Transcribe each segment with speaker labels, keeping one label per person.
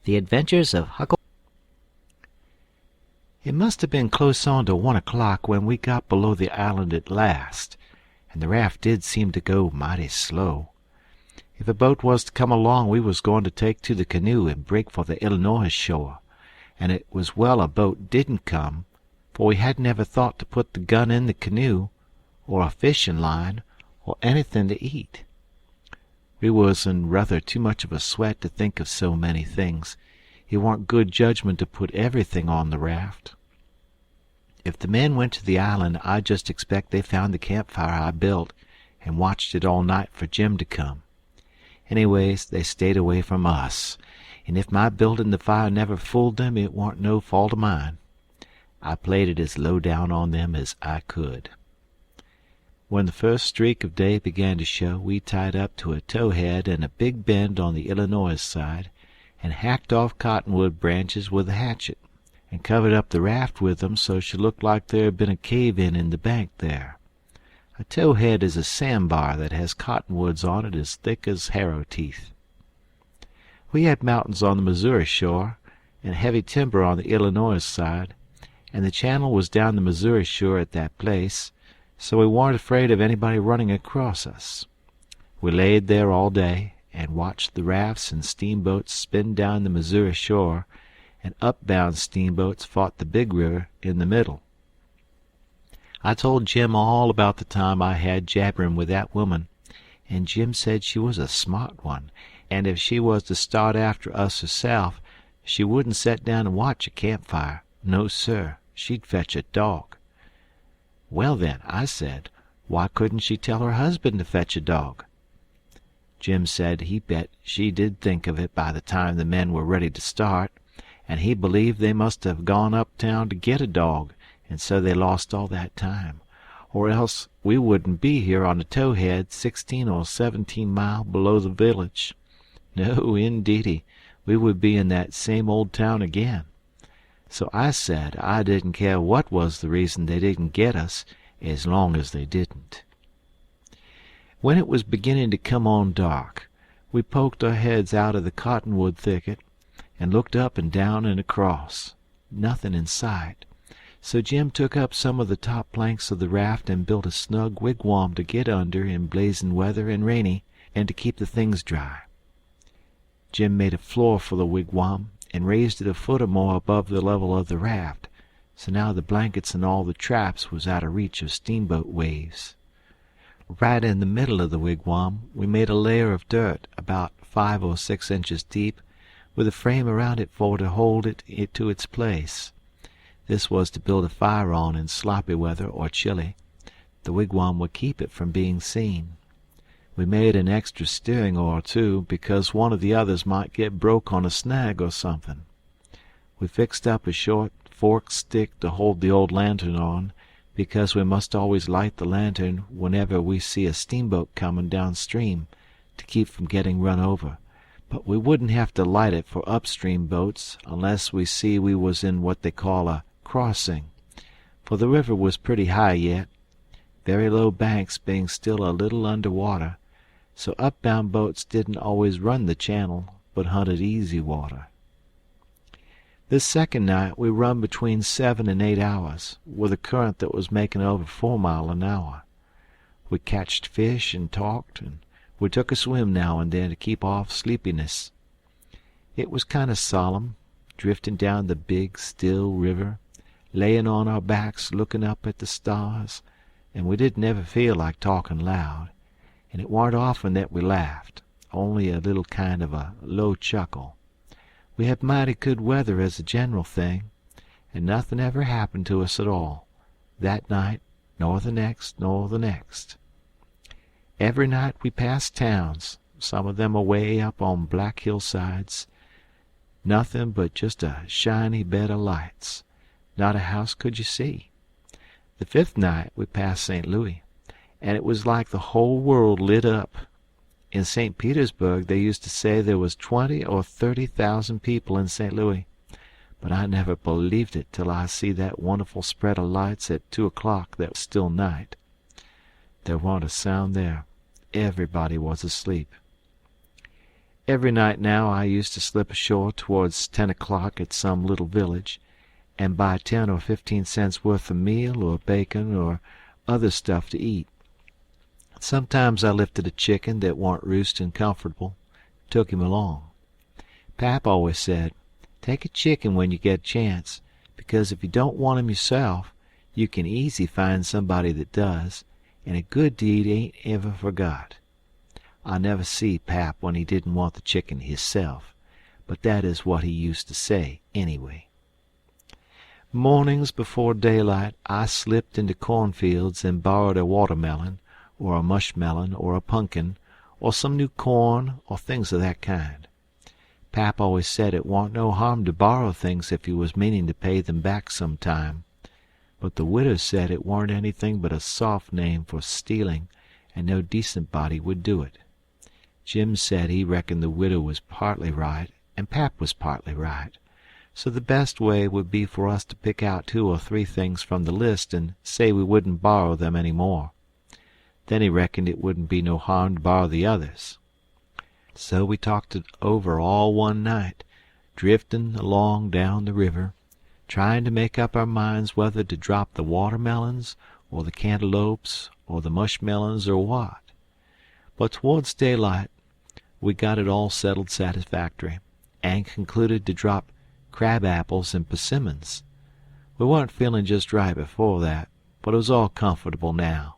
Speaker 1: The Adventures of Huckleberry. It must have been close on to 1 o'clock when we got below the island at last, and the raft did seem to go mighty slow. If a boat was to come along, we was going to take to the canoe and break for the Illinois shore, and it was well a boat didn't come, for we hadn't ever thought to put the gun in the canoe, or a fishing line, or anything to eat. We was in rather too much of a sweat to think of so many things. It warn't good judgment to put everything on the raft. If the men went to the island, I just expect they found the campfire I built and watched it all night for Jim to come. Anyways, they stayed away from us, and if my building the fire never fooled them, it warn't no fault of mine. I played it as low down on them as I could. When the first streak of day began to show, we tied up to a towhead in a big bend on the Illinois side, and hacked off cottonwood branches with a hatchet, and covered up the raft with them so she looked like there had been a cave-in the bank there. A towhead is a sandbar that has cottonwoods on it as thick as harrow teeth. We had mountains on the Missouri shore, and heavy timber on the Illinois side, and the channel was down the Missouri shore at that place, so we weren't afraid of anybody running across us. We laid there all day, and watched the rafts and steamboats spin down the Missouri shore, and upbound steamboats fought the big river in the middle. I told Jim all about the time I had jabbering with that woman, and Jim said she was a smart one, and if she was to start after us herself, she wouldn't set down and watch a campfire. No, sir, she'd fetch a dog. Well, then, I said, why couldn't she tell her husband to fetch a dog? Jim said he bet she did think of it by the time the men were ready to start, and he believed they must have gone uptown to get a dog, and so they lost all that time, or else we wouldn't be here on the towhead 16 or 17 mile below the village. No, indeedy, we would be in that same old town again. So I said I didn't care what was the reason they didn't get us, as long as they didn't. When it was beginning to come on dark, we poked our heads out of the cottonwood thicket and looked up and down and across. Nothing in sight. So Jim took up some of the top planks of the raft and built a snug wigwam to get under in blazing weather and rainy, and to keep the things dry. Jim made a floor for the wigwam and raised it a foot or more above the level of the raft, so now the blankets and all the traps was out of reach of steamboat waves. Right in the middle of the wigwam we made a layer of dirt about 5 or 6 inches deep, with a frame around it for to hold it to its place. This was to build a fire on in sloppy weather or chilly. The wigwam would keep it from being seen. We made an extra steering oar, too, because one of the others might get broke on a snag or something. We fixed up a short forked stick to hold the old lantern on, because we must always light the lantern whenever we see a steamboat coming downstream, to keep from getting run over. But we wouldn't have to light it for upstream boats unless we see we was in what they call a crossing, for the river was pretty high yet, very low banks being still a little under water, so upbound boats didn't always run the channel, but hunted easy water. This second night we run between 7 and 8 hours, with a current that was making over 4 mile an hour. We catched fish and talked, and we took a swim now and then to keep off sleepiness. It was kind of solemn, drifting down the big, still river, laying on our backs looking up at the stars, and we didn't ever feel like talking loud, and it warn't often that we laughed, only a little kind of a low chuckle. We had mighty good weather as a general thing, and nothing ever happened to us at all, that night, nor the next, nor the next. Every night we passed towns, some of them away up on black hillsides, nothing but just a shiny bed of lights. Not a house could you see. The 5th night we passed St. Louis, and it was like the whole world lit up. In St. Petersburg they used to say there was 20 or 30,000 people in St. Louis, but I never believed it till I see that wonderful spread of lights at 2 o'clock that was still night. There warn't a sound there. Everybody was asleep. Every night now I used to slip ashore towards 10 o'clock at some little village, and buy 10 or 15 cents worth of meal or bacon or other stuff to eat. Sometimes I lifted a chicken that warn't roosting comfortable, took him along. Pap always said, "Take a chicken when you get a chance, because if you don't want him yourself, you can easy find somebody that does, and a good deed ain't ever forgot." I never see Pap when he didn't want the chicken hisself, but that is what he used to say anyway. Mornings before daylight I slipped into cornfields and borrowed a watermelon, or a mushmelon, or a pumpkin, or some new corn, or things of that kind. Pap always said it warn't no harm to borrow things if you was meaning to pay them back some time, but the widow said it warn't anything but a soft name for stealing, and no decent body would do it. Jim said he reckoned the widow was partly right, and Pap was partly right, so the best way would be for us to pick out 2 or 3 things from the list and say we wouldn't borrow them any more. Then he reckoned it wouldn't be no harm to borrow the others. So we talked it over all one night, drifting along down the river, trying to make up our minds whether to drop the watermelons or the cantaloupes or the mushmelons or what. But towards daylight we got it all settled satisfactory, and concluded to drop crab apples and persimmons. We weren't feeling just right before that, but it was all comfortable now.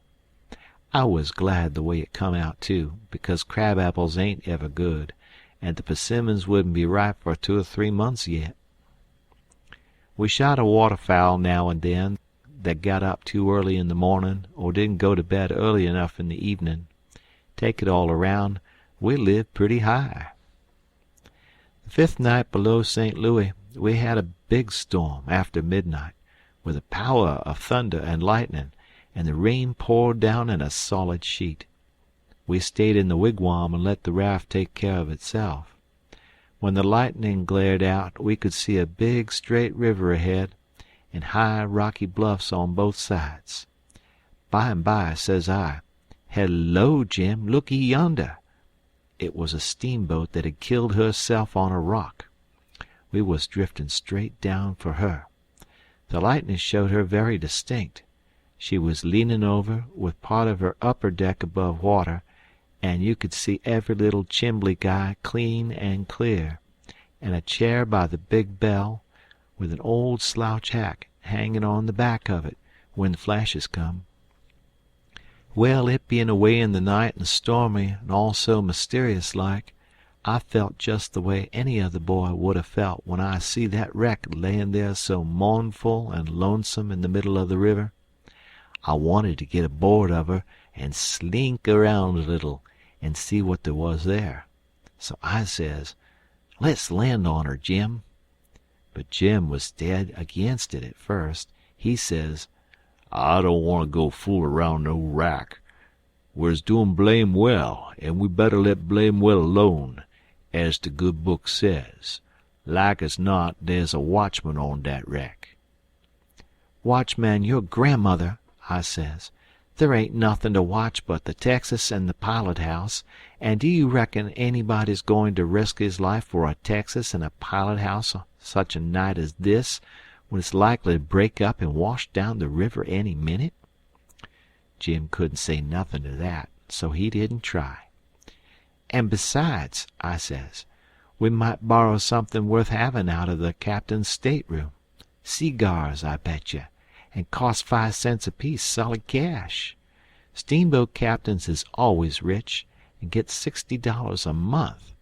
Speaker 1: I was glad the way it come out, too, because crab apples ain't ever good, and the persimmons wouldn't be ripe for 2 or 3 months yet. We shot a waterfowl now and then that got up too early in the morning or didn't go to bed early enough in the evening. Take it all around, we lived pretty high. The 5th night below St. Louis, we had a big storm after midnight, with a power of thunder and lightning, and the rain poured down in a solid sheet. We stayed in the wigwam and let the raft take care of itself. When the lightning glared out, we could see a big straight river ahead, and high rocky bluffs on both sides. By and by, says I, "Hello, Jim, looky yonder." It was a steamboat that had killed herself on a rock. We was drifting straight down for her. The lightning showed her very distinct. She was leaning over, with part of her upper deck above water, and you could see every little chimbly guy clean and clear, and a chair by the big bell, with an old slouch hat hanging on the back of it when the flashes come. Well, it being away in the night and stormy and all so mysterious-like, I felt just the way any other boy would have felt when I see that wreck layin' there so mournful and lonesome in the middle of the river. I wanted to get aboard of her and slink around a little and see what there was there. So I says, "Let's land on her, Jim." But Jim was dead against it at first. He says, "I don't want to go fool around no wrack. We's doin' blame well, and we better let blame well alone, as the good book says. Like as not, there's a watchman on that wreck." "Watchman your grandmother," I says. "There ain't nothin' to watch but the Texas and the pilot house, and do you reckon anybody's going to risk his life for a Texas and a pilot house such a night as this, when it's likely to break up and wash down the river any minute?" Jim couldn't say nothin' to that, so he didn't try. "And besides," I says, "we might borrow something worth having out of the captain's stateroom. Cigars, I bet you, and cost 5 cents apiece solid cash. Steamboat captains is always rich, and get $60 a month,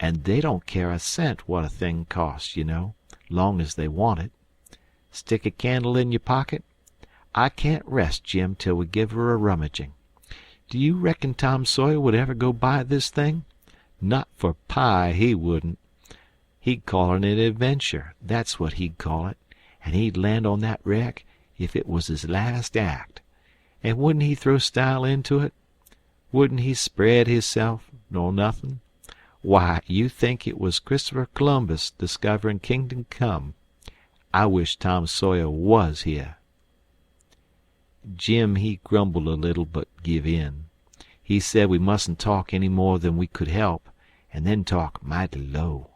Speaker 1: and they don't care a cent what a thing costs, you know, long as they want it. Stick a candle in your pocket? I can't rest, Jim, till we give her a rummaging. Do you reckon Tom Sawyer would ever go buy this thing? Not for pie, he wouldn't. He'd call it an adventure, that's what he'd call it, and he'd land on that wreck if it was his last act. And wouldn't he throw style into it? Wouldn't he spread hisself, nor nothin'? Why, you think it was Christopher Columbus discoverin' Kingdom Come. I wish Tom Sawyer was here." Jim, he grumbled a little, but give in. He said we mustn't talk any more than we could help, and then talk mighty low.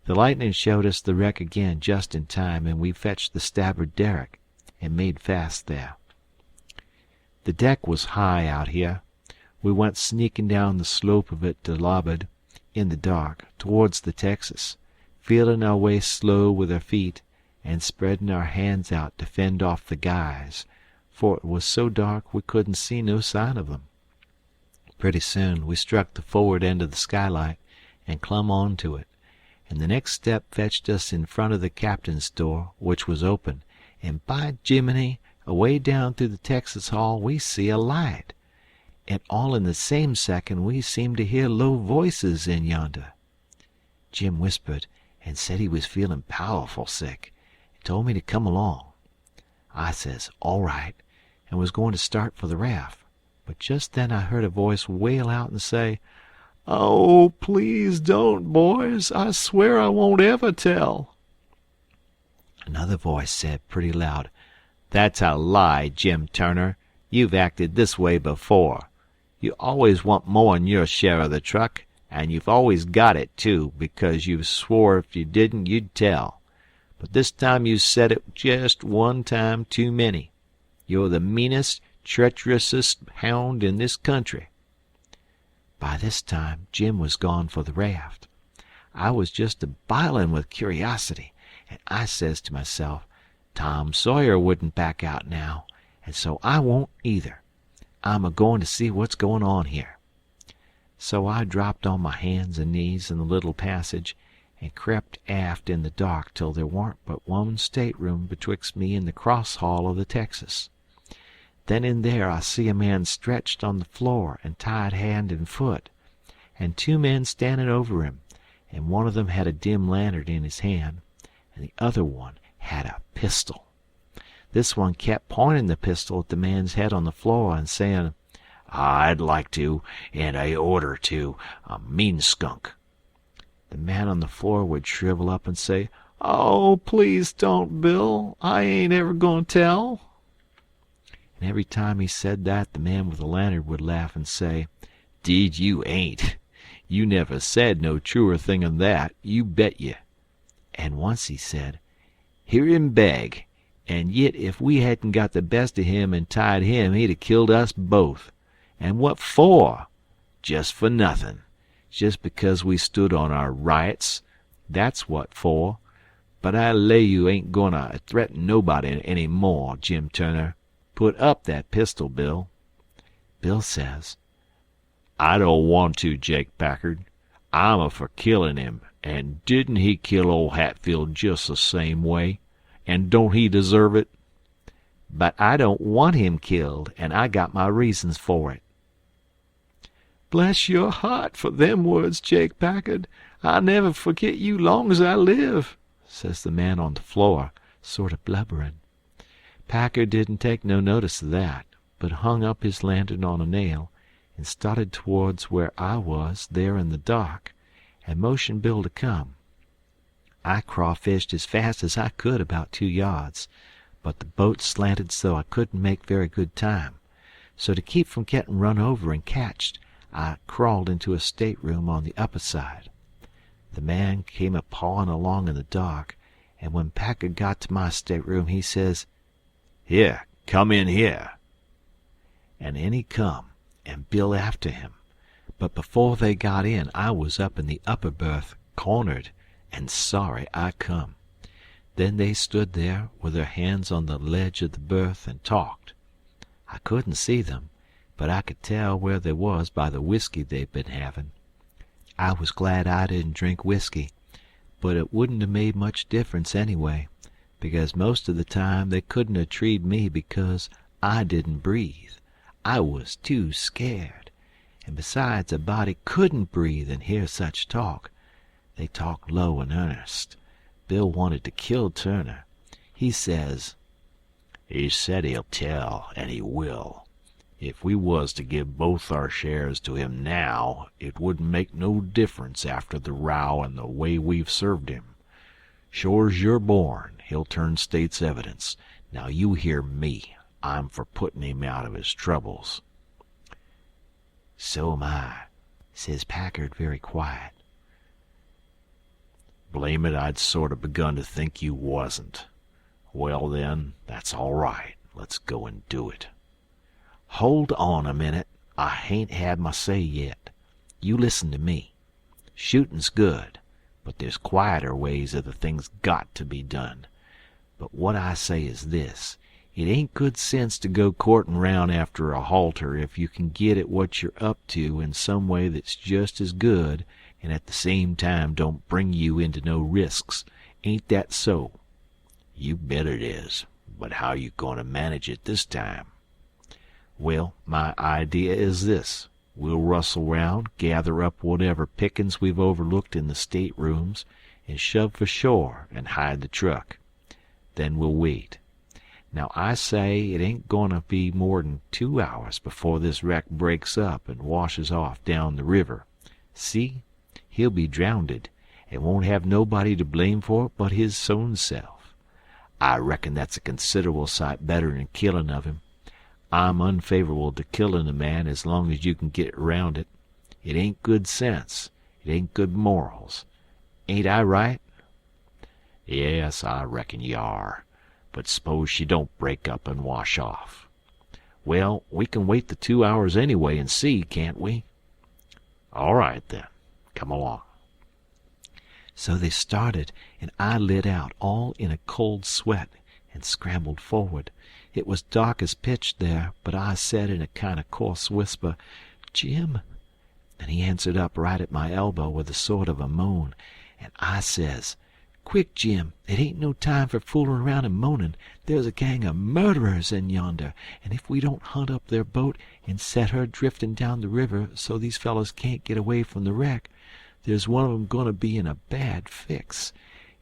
Speaker 1: The lightning showed us the wreck again just in time, and we fetched the starboard derrick and made fast there. The deck was high out here. We went sneaking down the slope of it to larboard, in the dark, towards the Texas, feeling our way slow with our feet, and spreading our hands out to fend off the guys, for it was so dark we couldn't see no sign of them. Pretty soon we struck the forward end of the skylight and clumb on to it, and the next step fetched us in front of the captain's door, which was open, and by Jiminy, away down through the Texas hall we see a light, and all in the same second we seemed to hear low voices in yonder. Jim whispered and said he was feeling powerful sick, and told me to come along. I says all right, and was going to start for the raft, but just then I heard a voice wail out and say, "Oh, please don't, boys. I swear I won't ever tell." Another voice said pretty loud, "That's a lie, Jim Turner. You've acted this way before. You always want more'n your share of the truck, and you've always got it, too, because you've swore if you didn't you'd tell. But this time you said it just one time too many. You're the meanest, treacherousest hound in this country." By this time Jim was gone for the raft. I was just a-bilin' with curiosity, and I says to myself, Tom Sawyer wouldn't back out now, and so I won't either. I'm a-goin' to see what's going on here. So I dropped on my hands and knees in the little passage and crept aft in the dark till there warn't but one stateroom betwixt me and the cross hall of the Texas. Then in there I see a man stretched on the floor and tied hand and foot, and two men standing over him, and one of them had a dim lantern in his hand, and the other one had a pistol. This one kept pointing the pistol at the man's head on the floor and saying, "I'd like to, and I order to, a mean skunk." The man on the floor would shrivel up and say, "Oh, please don't, Bill. I ain't ever going to tell." And every time he said that, the man with the lantern would laugh and say, "'Deed you ain't. You never said no truer thing 'n that, you bet ye." And once he said, "Hear him beg, and yit if we hadn't got the best of him and tied him, he'd 'a killed us both. And what for? Just for nothin'. Just because we stood on our rights. That's what for. But I lay you ain't goin' to threaten nobody any more, Jim Turner. Put up that pistol, Bill." Bill says, "I don't want to, Jake Packard. I'm a for killin' him, and didn't he kill old Hatfield just the same way? And don't he deserve it?" "But I don't want him killed, and I got my reasons for it." "Bless your heart for them words, Jake Packard. I'll never forget you long as I live," says the man on the floor, sort of blubbering. Packard didn't take no notice of that, but hung up his lantern on a nail and started towards where I was there in the dark, and motioned Bill to come. I crawfished as fast as I could about 2 yards, but the boat slanted so I couldn't make very good time. So to keep from getting run over and catched, I crawled into a stateroom on the upper side. The man came a-pawing along in the dark, and when Packard got to my stateroom he says, "Here, come in here." And in he come, and Bill after him. But before they got in I was up in the upper berth, cornered, and sorry I come. Then they stood there with their hands on the ledge of the berth and talked. I couldn't see them, but I could tell where they was by the whiskey they'd been having. I was glad I didn't drink whiskey, but it wouldn't have made much difference anyway, because most of the time they couldn't have treed me because I didn't breathe. I was too scared, and besides a body couldn't breathe and hear such talk. They talked low and earnest. Bill wanted to kill Turner. He says, "He said he'll tell, and he will. If we was to give both our shares to him now, it wouldn't make no difference after the row and the way we've served him. Sure's you're born, he'll turn state's evidence. Now you hear me. I'm for putting him out of his troubles." "So am I," says Packard very quiet. Blame it, I'd sort of begun to think you wasn't. Well, then, that's all right. Let's go and do it. Hold on a minute. I hain't had my say yet. You listen to me. Shooting's good, but there's quieter ways of the thing's got to be done. But what I say is this. It ain't good sense to go courtin' round after a halter if you can git at what you're up to in some way that's just as good and at the same time don't bring you into no risks. Ain't that so? You bet it is. But how you goin' to manage it this time? Well, my idea is this. We'll rustle round, gather up whatever pickin's we've overlooked in the staterooms, and shove for shore and hide the truck. Then we'll wait. Now I say it ain't goin' to be more'n 2 hours before this wreck breaks up and washes off down the river. See? He'll be drownded, and won't have nobody to blame for it but his own self. I reckon that's a considerable sight better'n killin' of him. I'm unfavorable to killin' a man as long as you can git around it. It ain't good sense. It ain't good morals. Ain't I right? Yes, I reckon you are. But s'pose she don't break up and wash off. Well, we can wait the 2 hours anyway and see, can't we? All right, then. Come along. So they started, and I lit out, all in a cold sweat, and scrambled forward. It was dark as pitch there, but I said in a kind of coarse whisper, "Jim," and he answered up right at my elbow with a sort of a moan, and I says, "Quick, Jim, it ain't no time for foolin' around and moanin'. There's a gang of murderers in yonder, and if we don't hunt up their boat and set her driftin' down the river so these fellows can't get away from the wreck, there's one of 'em goin' to be in a bad fix.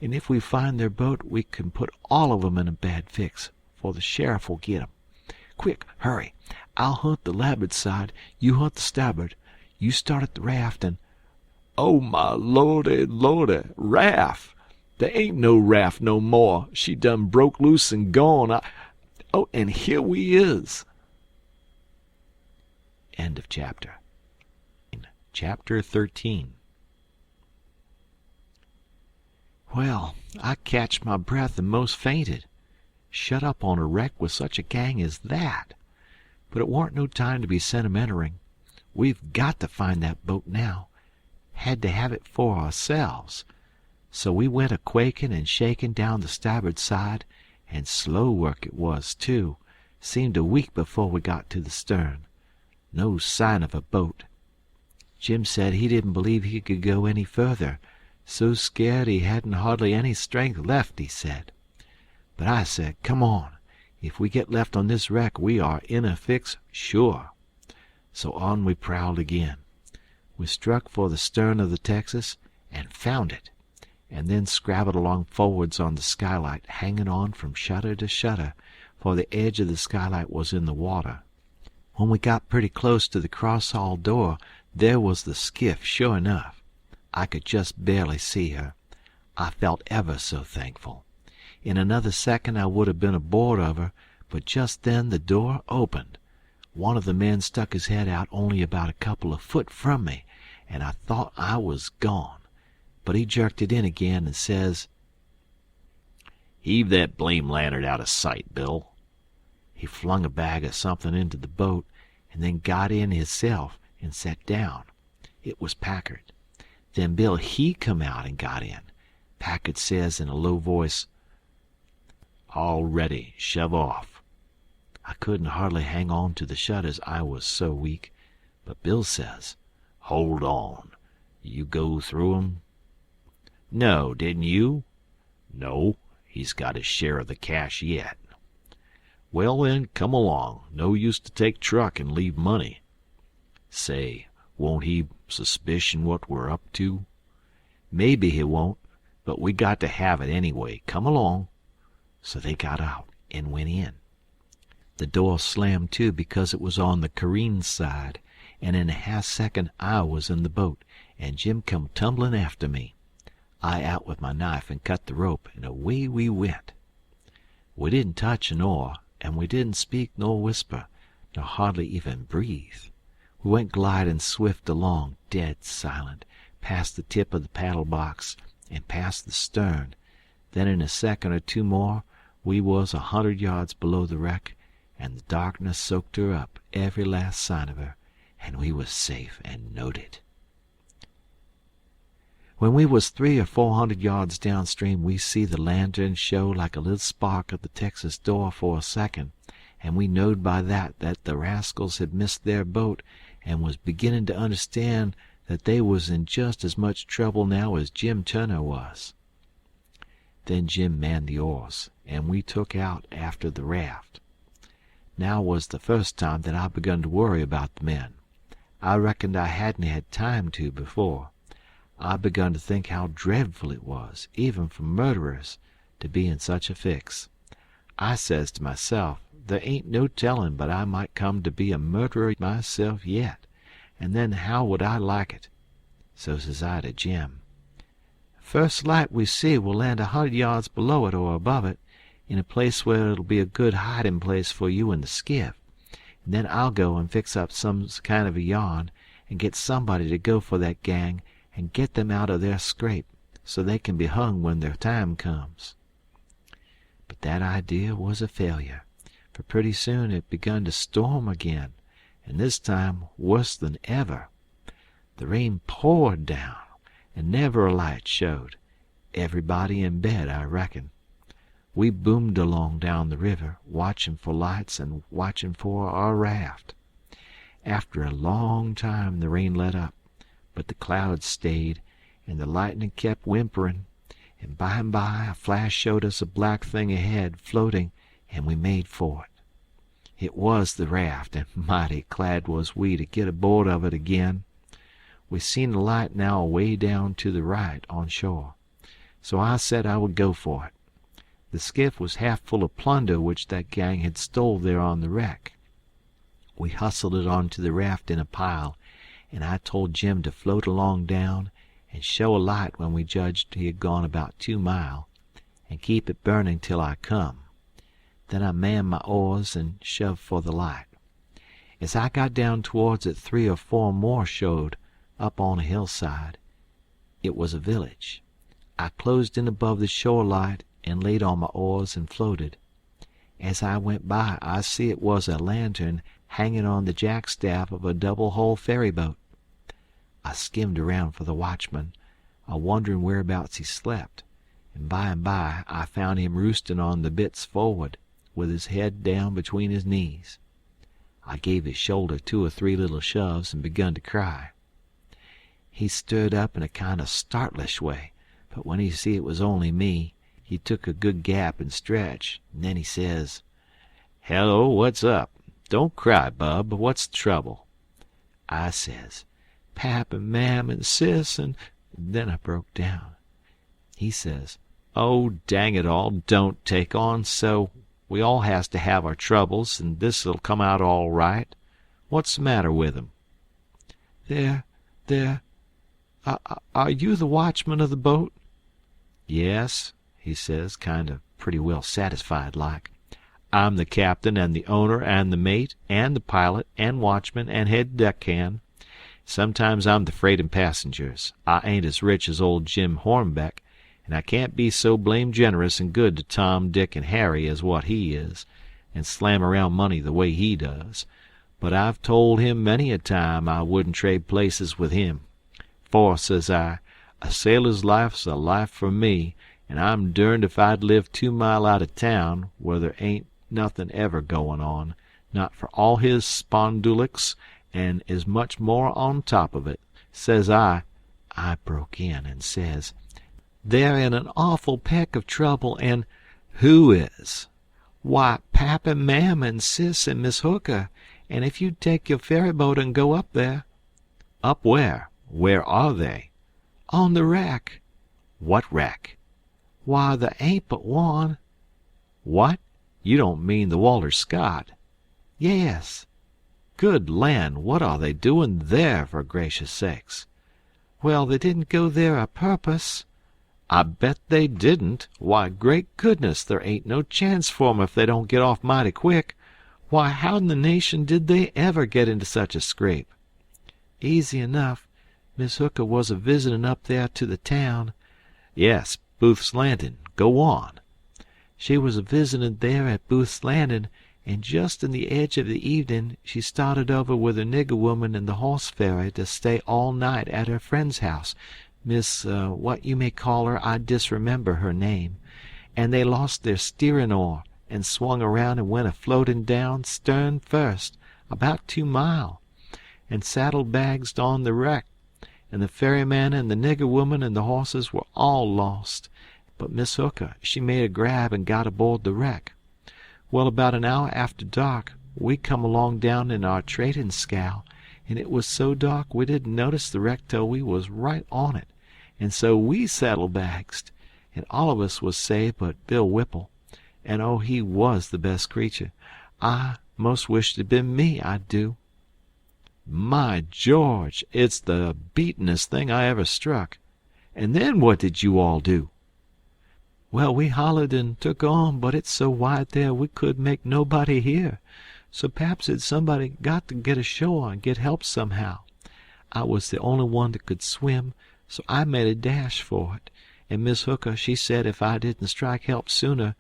Speaker 1: And if we find their boat, we can put all of 'em in a bad fix, for the sheriff will get 'em. Quick, hurry. I'll hunt the larboard side, you hunt the starboard. You start at the raft and—" "Oh, my lordy, lordy, raft! There ain't no raft no more. She done broke loose and gone. Oh, and here we is." End of chapter. Chapter 13. Well, I catched my breath and most fainted. Shut up on a wreck with such a gang as that. But it warn't no time to be sentimentering. We've got to find that boat now. Had to have it for ourselves. So we went a-quaking and shaking down the starboard side, and slow work it was, too. Seemed a week before we got to the stern. No sign of a boat. Jim said he didn't believe he could go any further. So scared he hadn't hardly any strength left, he said. But I said, come on. If we get left on this wreck, we are in a fix, sure. So on we prowled again. We struck for the stern of the Texas and found it, and then scrabbled along forwards on the skylight, hanging on from shutter to shutter, for the edge of the skylight was in the water. When we got pretty close to the cross-hall door, there was the skiff, sure enough. I could just barely see her. I felt ever so thankful. In another second I would have been aboard of her, but just then the door opened. One of the men stuck his head out only about a couple of foot from me, and I thought I was gone. But he jerked it in again and says, "Heave that blame lantern out of sight, Bill." He flung a bag of something into the boat, and then got in hisself and sat down. It was Packard. Then Bill, he come out and got in. Packard says in a low voice, "All ready, shove off." I couldn't hardly hang on to the shutters, I was so weak. But Bill says, "Hold on. You go through 'em?" "No, didn't you?" "No, he's got his share of the cash yet." "Well, then, come along. No use to take truck and leave money." "Say, won't he suspicion what we're up to?" "Maybe he won't, but we got to have it anyway. Come along." So they got out and went in. The door slammed to because it was on the careen side, and in a half-second I was in the boat, and Jim come tumbling after me. I out with my knife and cut the rope, and away we went. We didn't touch an oar, and we didn't speak nor whisper, nor hardly even breathe. We went gliding swift along, dead silent, past the tip of the paddle box and past the stern. Then in a second or two more we was 100 yards below the wreck, and the darkness soaked her up, every last sign of her, and we was safe and knowed it. When we was 300 or 400 yards downstream, we see the lantern show like a little spark at the Texas door for a second, and we knowed by that the rascals had missed their boat and was beginning to understand that they was in just as much trouble now as Jim Turner was. Then Jim manned the oars, and we took out after the raft. Now was the first time that I begun to worry about the men. I reckoned I hadn't had time to before. I begun to think how dreadful it was, even for murderers, to be in such a fix. I says to myself, there ain't no telling but I might come to be a murderer myself yet, and then how would I like it? So says I to Jim, first light we see we'll land 100 yards below it or above it, in a place where it'll be a good hiding place for you and the skiff, and then I'll go and fix up some kind of a yarn and get somebody to go for that gang and get them out of their scrape, so they can be hung when their time comes. But that idea was a failure, for pretty soon it begun to storm again, and this time worse than ever. The rain poured down, and never a light showed. Everybody in bed, I reckon. We boomed along down the river, watching for lights and watching for our raft. After a long time the rain let up, but the clouds stayed, and the lightning kept whimpering, and by a flash showed us a black thing ahead, floating, and we made for it. It was the raft, and mighty glad was we to get aboard of it again. We seen the light now away down to the right on shore, so I said I would go for it. The skiff was half full of plunder which that gang had stole there on the wreck. We hustled it onto the raft in a pile, and I told Jim to float along down and show a light when we judged he had gone about 2 mile, and keep it burning till I come. Then I manned my oars and shoved for the light. As I got down towards it, 3 or 4 more showed up on a hillside. It was a village. I closed in above the shore light and laid on my oars and floated. As I went by, I see it was a lantern hanging on the jackstaff of a double-hull ferryboat. I skimmed around for the watchman, a-wondering whereabouts he slept, and by I found him roosting on the bitts forward, with his head down between his knees. I gave his shoulder 2 or 3 little shoves and begun to cry. He stirred up in a kind of startlish way, but when he see it was only me, he took a good gap and stretch, and then he says, "Hello, what's up? Don't cry, bub. What's the trouble?" I says, "Pap and Mam and Sis and—" Then I broke down. He says, "Oh, dang it all, don't take on so. We all has to have our troubles, and this'll come out all right. What's the matter with 'em?" Are you the watchman of the boat?" "Yes," he says, kind of pretty well satisfied like. "I'm the captain and the owner and the mate and the pilot and watchman and head deckhand. Sometimes I'm the freight and passengers. I ain't as rich as old Jim Hornbeck, and I can't be so blame generous and good to Tom, Dick, and Harry as what he is, and slam around money the way he does. But I've told him many a time I wouldn't trade places with him. For, says I, a sailor's life's a life for me, and I'm derned if I'd live 2 mile out of town, where there ain't nothing ever goin' on, not for all his spondulics, and as much more on top of it. Says I broke in and says, "They're in an awful peck of trouble, and—" "Who is?" "Why, Pap and Mam and Sis and Miss Hooker, and if you'd take your ferryboat and go up there—" "Up where? Where are they?" "On the wreck." "What wreck?" "Why, there ain't but one." "What? You don't mean the Walter Scott?" "Yes." "Good land, what are they doing there, for gracious sakes?" "Well, they didn't go there a purpose." "I bet they didn't. Why, great goodness, there ain't no chance for 'em if they don't get off mighty quick. Why, how in the nation did they ever get into such a scrape?" "Easy enough. Miss Hooker was a visitin' up there to the town." "Yes, Booth's Landing. Go on." "She was a visitin' there at Booth's Landing, and just in the edge of the evening she started over with her nigger woman and the horse ferry to stay all night at her friend's house, Miss what you may call her, I disremember her name, and they lost their steerin' oar and swung around and went a-floatin' down, stern first, about 2 mile, and saddle-bagsed on the wreck, and the ferryman and the nigger woman and the horses were all lost, but Miss Hooker she made a grab and got aboard the wreck. Well, about an hour after dark we come along down in our tradin' scow, and it was so dark we didn't notice the wreck till we was right on it, and so we saddle-bagsed, and all of us was saved but Bill Whipple, and oh, he was the best creature. I most wished it'd been me, I do." "My George, it's the beatin'est thing I ever struck. And then what did you all do?" "Well, we hollered and took on, but it's so wide there we couldn't make nobody hear, so p'raps it's somebody got to get ashore and get help somehow. I was the only one that could swim, so I made a dash for it, and Miss Hooker she said if I didn't strike help sooner,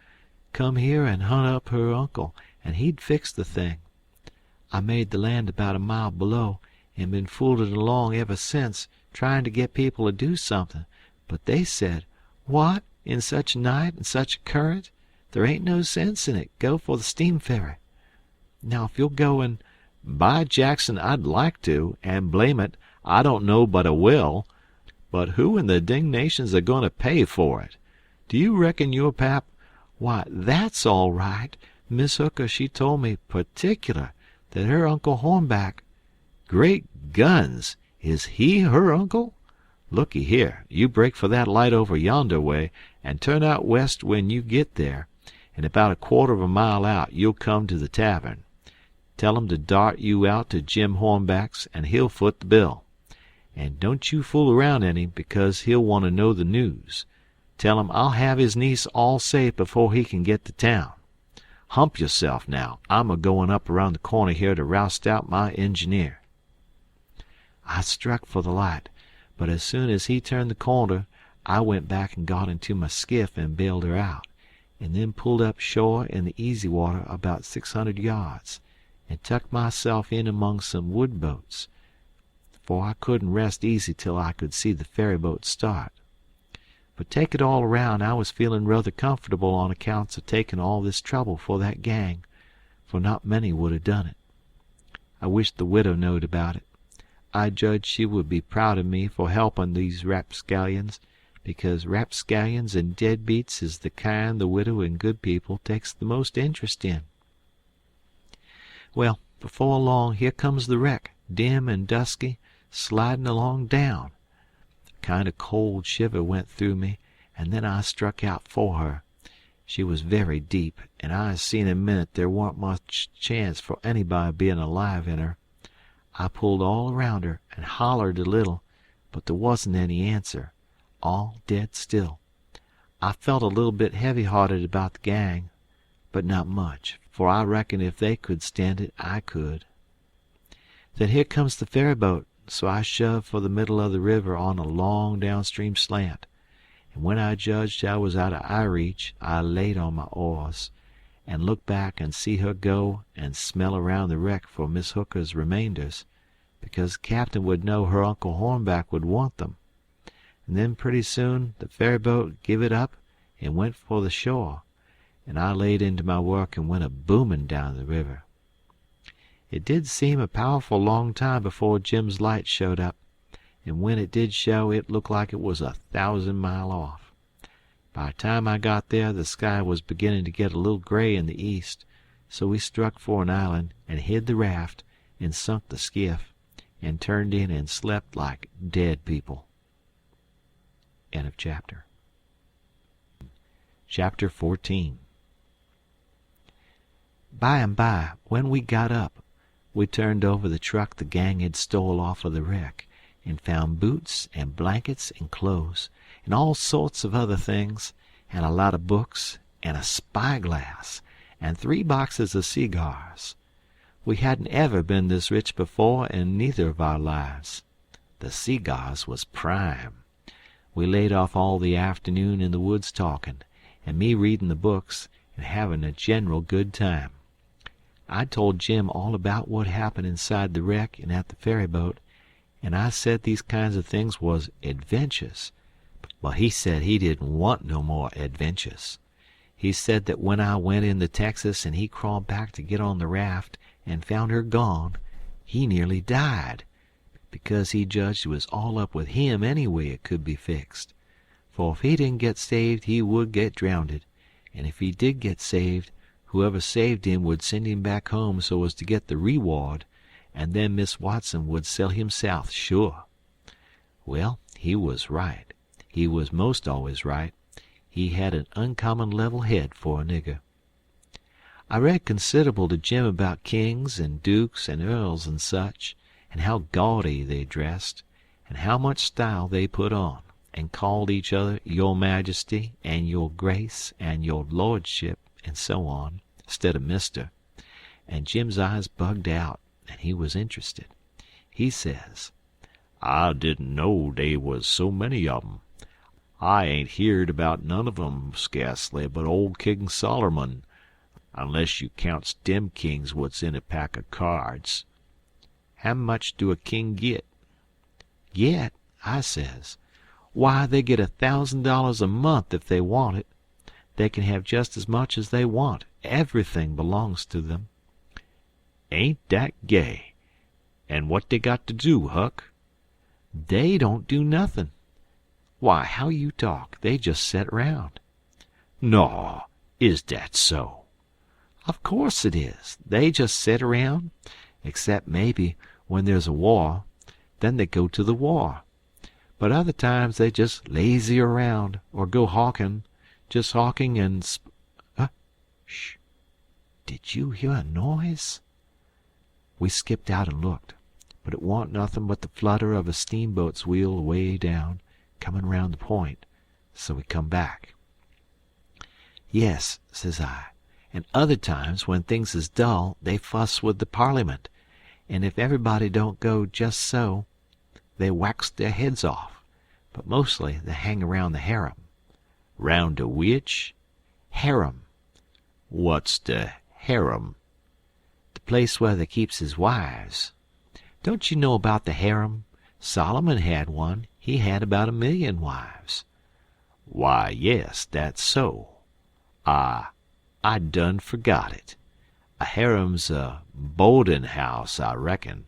Speaker 1: come here and hunt up her uncle, and he'd fix the thing. I made the land about a mile below, and been fooling along ever since, trying to get people to do something, but they said, 'What, in such a night and such a current? There ain't no sense in it. Go for the steam ferry.' Now if you'll go and—" "By Jackson, I'd like to, and blame it, I don't know but I will. But who in the dingnation's a goin' to pay for it? Do you reckon your pap—" "Why, that's all right. Miss Hooker she told me particular that her Uncle Hornback—" "Great guns! Is he her uncle? Looky here, you break for that light over yonder way, and turn out west when you git there, and about a quarter of a mile out you'll come to the tavern. Tell 'em to dart you out to Jim Hornback's, and he'll foot the bill. And don't you fool around any, because he'll want to know the news. Tell him I'll have his niece all safe before he can get to town. Hump yourself now. I'm a-goin' up around the corner here to roust out my engineer." I struck for the light, but as soon as he turned the corner I went back and got into my skiff and bailed her out, and then pulled up shore in the easy water about 600 yards, and tucked myself in among some wood boats, for I couldn't rest easy till I could see the ferryboat start. But take it all around, I was feeling rather comfortable on accounts of taking all this trouble for that gang, for not many would have done it. I wished the widow knowed about it. I judged she would be proud of me for helping these rapscallions, because rapscallions and deadbeats is the kind the widow and good people takes the most interest in. Well, before long here comes the wreck, dim and dusky, sliding along down. A kind of cold shiver went through me, and then I struck out for her. She was very deep, and I seen in a minute there warn't much chance for anybody being alive in her. I pulled all around her and hollered a little, but there wasn't any answer. All dead still. I felt a little bit heavy-hearted about the gang, but not much, for I reckon if they could stand it, I could. Then here comes the ferryboat, so I shoved for the middle of the river on a long downstream slant, and when I judged I was out of eye reach, I laid on my oars, and looked back and see her go and smell around the wreck for Miss Hooker's remainders, because the captain would know her Uncle Hornback would want them. And then pretty soon the ferryboat give it up and went for the shore, and I laid into my work and went a-booming down the river. It did seem a powerful long time before Jim's light showed up, and when it did show it looked like it was 1,000 mile off. By the time I got there the sky was beginning to get a little gray in the east, so we struck for an island and hid the raft and sunk the skiff, and turned in and slept like dead people. End of chapter. Chapter 14. By and by, when we got up, we turned over the truck the gang had stole off of the wreck, and found boots and blankets and clothes, and all sorts of other things, and a lot of books, and a spyglass, and 3 boxes of cigars. We hadn't ever been this rich before in neither of our lives. The cigars was prime. We laid off all the afternoon in the woods talking, and me reading the books and having a general good time. I told Jim all about what happened inside the wreck and at the ferry boat, and I said these kinds of things was adventures. But he said he didn't want no more adventures. He said that when I went into Texas and he crawled back to get on the raft and found her gone, he nearly died, because he judged it was all up with him any way it could be fixed. For if he didn't get saved he would get drownded, and if he did get saved, whoever saved him would send him back home so as to get the reward, and then Miss Watson would sell him south, sure. Well, he was right. He was most always right. He had an uncommon level head for a nigger. I read considerable to Jim about kings and dukes and earls and such, and how gaudy they dressed, and how much style they put on, and called each other Your Majesty and Your Grace and Your Lordship and so on, instead of Mister. And Jim's eyes bugged out, and he was interested. He says, "I didn't know they was so many of 'em. I ain't heerd about none of 'em scarcely but old King Sollermun, unless you counts dem kings what's in a pack of cards." "How much do a king git?" "Get?" I says. "Why, they get $1,000 a month if they want it. They can have just as much as they want. Everything belongs to them." "Ain't dat gay? And what they got to do, Huck?" "They don't do nothin'." "Why, how you talk! They just set round." "Naw, is dat so?" "Of course it is. They just sit around, except maybe when there's a war. Then they go to the war. But other times they just lazy around, or go hawking, just hawking and Shh! Did you hear a noise? We skipped out and looked, but it warn't nothing but the flutter of a steamboat's wheel away down, coming round the point, so we come back. "Yes," says I, "and other times when things is dull they fuss with the Parliament, and if everybody don't go just so, they wax their heads off, but mostly they hang around the harem." "Round de which?" "Harem." "What's de harem?" "The place where they keeps his wives. Don't you know about the harem? Solomon had one. He had about 1,000,000 wives." "Why, yes, that's so. I done forgot it. A harem's a boardin' house, I reckon.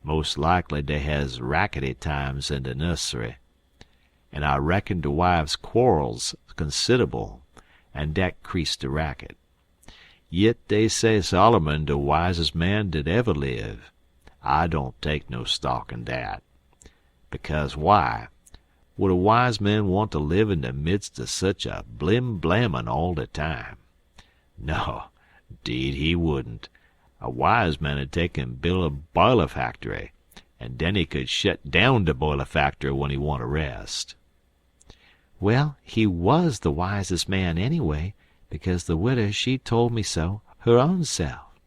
Speaker 1: Most likely dey has rackety times in de nussery. An' I reckon de wives quarrels consid'able, an' dat crease de racket. Yit dey say Solomon de wisest man dat ever live. I don't take no stock in dat. Because why? Would a wise man want to live in the midst of such a blim-blammin' all the time? No, 'deed he wouldn't. A wise man 'ud take and build a biler factory, and den he could shet down de biler factory when he want a rest." "Well, he was the wisest man anyway, because the widder she told me so her own self."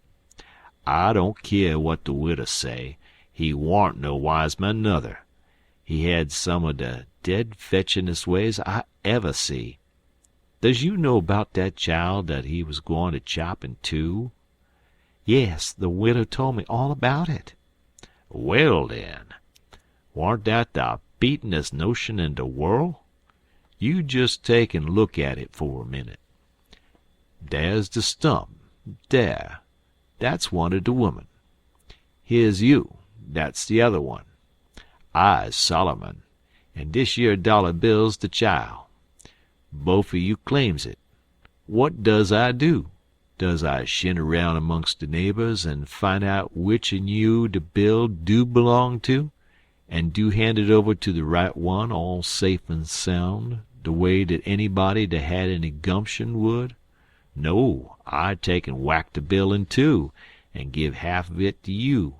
Speaker 1: "I don't keer what de widder say. He warn't no wise man nuther. He had some of de dead fetchin'est ways I ever see. Does you know 'bout dat child dat he was gwine to chop in two?" "Yes, the widder told me all about it." "Well, den, warn't dat the beatin'est notion in de world? You jest take and look at it for a minute. Dar's de stump. Dar. That's one of de women. Here's you. That's the other one. I's Solomon, and dish yer dollar bill's de chile. Both of you claims it. What does I do? Does I shin around amongst de neighbors and find out which un you de bill do belong to, and do hand it over to the right one all safe and sound, the way that anybody that had any gumption would? No, I take and whack de bill in two, and give half of it to you,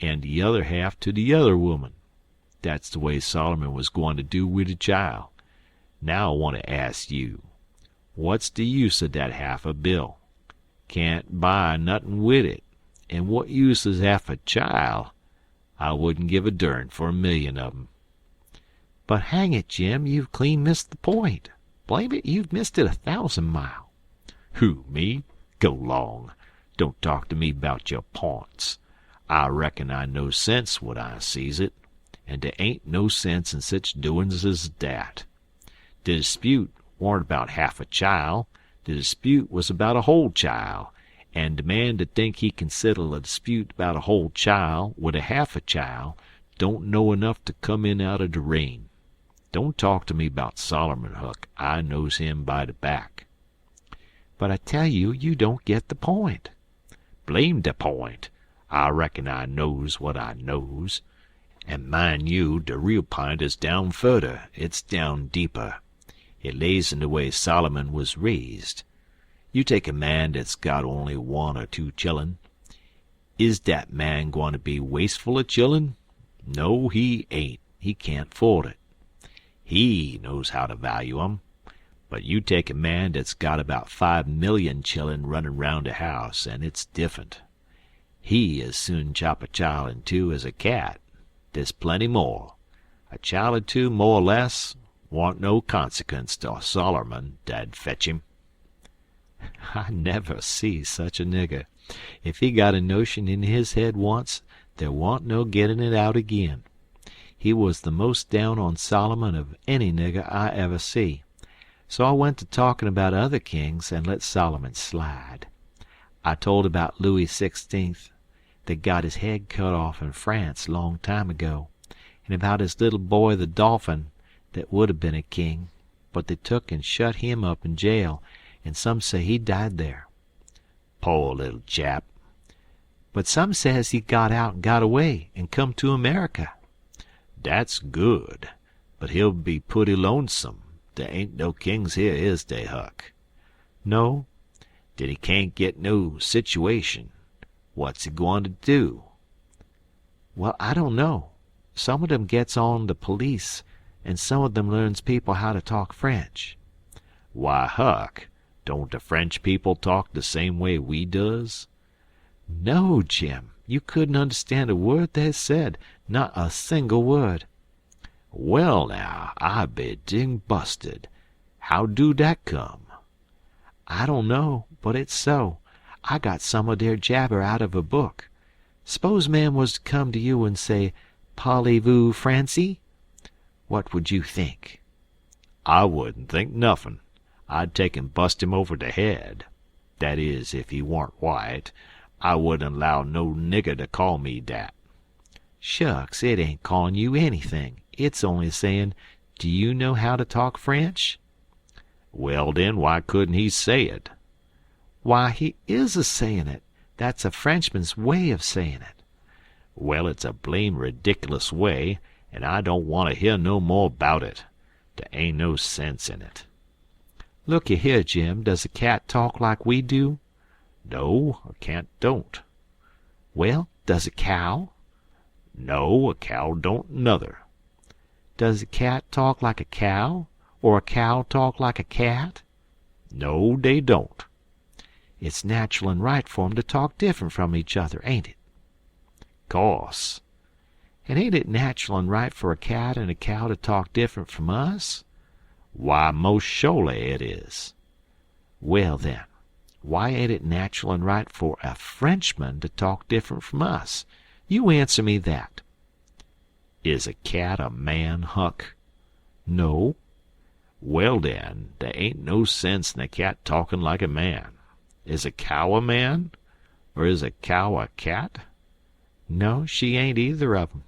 Speaker 1: and the other half to the other woman. That's the way Solomon was gwine to do wid de chile. Now I want to ask you, what's de use of dat half a bill? Can't buy nuthin' wid it, An' what use is half a chile? I wouldn't give a dern for a million of 'em." "But hang it, Jim, you've clean missed the point. Blame it, you've missed it 1,000 mile." "Who, me? Go 'long. Don't talk to me 'bout your p'ints. I reckon I know sense when I sees it, and der ain't no sense in sich doin's as dat. De 'spute warn't about half a chile. De 'spute was about a whole chile, and de man dat think he kin settle a 'spute about a whole chile wid a half a chile don't know enough to come in out de rain. Don't talk to me 'bout Sollermun, Huck. I knows him by de back." "But I tell you, you don't get the point." "Blame de p'int. I reckon I knows what I knows. An' mind you, de real p'int is down furder. It's down deeper. It lays in de way Solomon was raised. You take a man dat's got only 1 or 2 chillun. Is dat man gwine to be wasteful of chillun? No, he ain't. He can't 'ford it. He knows how to value 'em. But you take a man dat's got about 5 million chillun runnin' round de house, an' it's diff'ent. He as soon chop a chile in two as a cat. There's plenty more. A chile or two more or less warn't no consequence to Sollermun, dad fetch him." "I never see such a nigger. If he got a notion in his head once, there wa'n't no gettin' it out agin. He was the most down on Solomon of any nigger I ever see. So I went to talkin' about other kings and let Solomon slide. I told about Louis XVI, that got his head cut off in France long time ago, and about his little boy the Dolphin, that would have been a king, but they took and shut him up in jail, and some say he died there." "Poor little chap." "But some says he got out and got away and come to America." "Dat's good, but he'll be pooty lonesome. There ain't no kings here, is dey, Huck?" "No." "Den he can't git no situation. What's he gwine to do?" "Well, I don't know. Some of them gets on the police, and some of them learns people how to talk French."
Speaker 2: "Why, Huck, don't the French people talk the same way we does?"
Speaker 1: "No, Jim. You couldn't understand a word they said. Not a single word."
Speaker 2: "Well, now, I be ding busted. How do dat come?"
Speaker 1: "I don't know, but it's so. I got some of their jabber out of a book. S'pose man was to come to you and say, 'Parlez-vous Francais?' What would you think?"
Speaker 2: "I wouldn't think nothin'. I'd take and bust him over de head. Dat is, if he warn't white. I wouldn't allow no nigger to call me dat."
Speaker 1: "Shucks, it ain't callin' you anything. It's only sayin', 'Do you know how to talk French?'"
Speaker 2: "Well, den, why couldn't he say it?"
Speaker 1: "Why, he is a sayin' it. That's a Frenchman's way of sayin' it."
Speaker 2: "Well, it's a blame ridiculous way, and I don't want to hear no more 'bout it. There ain't no sense in it."
Speaker 1: "Looky here, Jim, does a cat talk like we do?"
Speaker 2: "No, a cat don't."
Speaker 1: "Well, does a cow?"
Speaker 2: "No, a cow don't nuther."
Speaker 1: "Does a cat talk like a cow, or a cow talk like a cat?"
Speaker 2: "No, dey don't."
Speaker 1: It's natural and right for 'em to talk different from each other, ain't it?
Speaker 2: "Course."
Speaker 1: And ain't it natural and right for a cat and a cow to talk different from us?
Speaker 2: "Why, most sho'ly it is."
Speaker 1: Well, then, why ain't it natural and right for a Frenchman to talk different from us? You answer me that.
Speaker 2: "Is a cat a man, Huck?"
Speaker 1: No.
Speaker 2: "Well, den, there ain't no sense in a cat talkin' like a man. Is a cow a man? Or is a cow a cat?"
Speaker 1: No, she ain't either of 'em.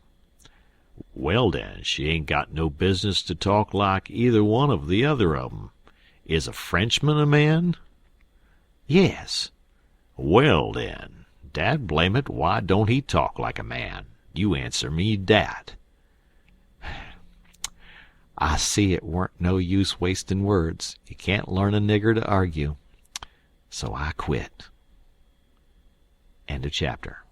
Speaker 2: "Well, den, she ain't got no business to talk like either one of the other of 'em. Is a Frenchman a man?"
Speaker 1: Yes.
Speaker 2: "Well, den, dad blame it, why don't he talk like a man? You answer me dat."
Speaker 1: I see it weren't no use wasting words. You can't learn a nigger to argue. So I quit. End of chapter.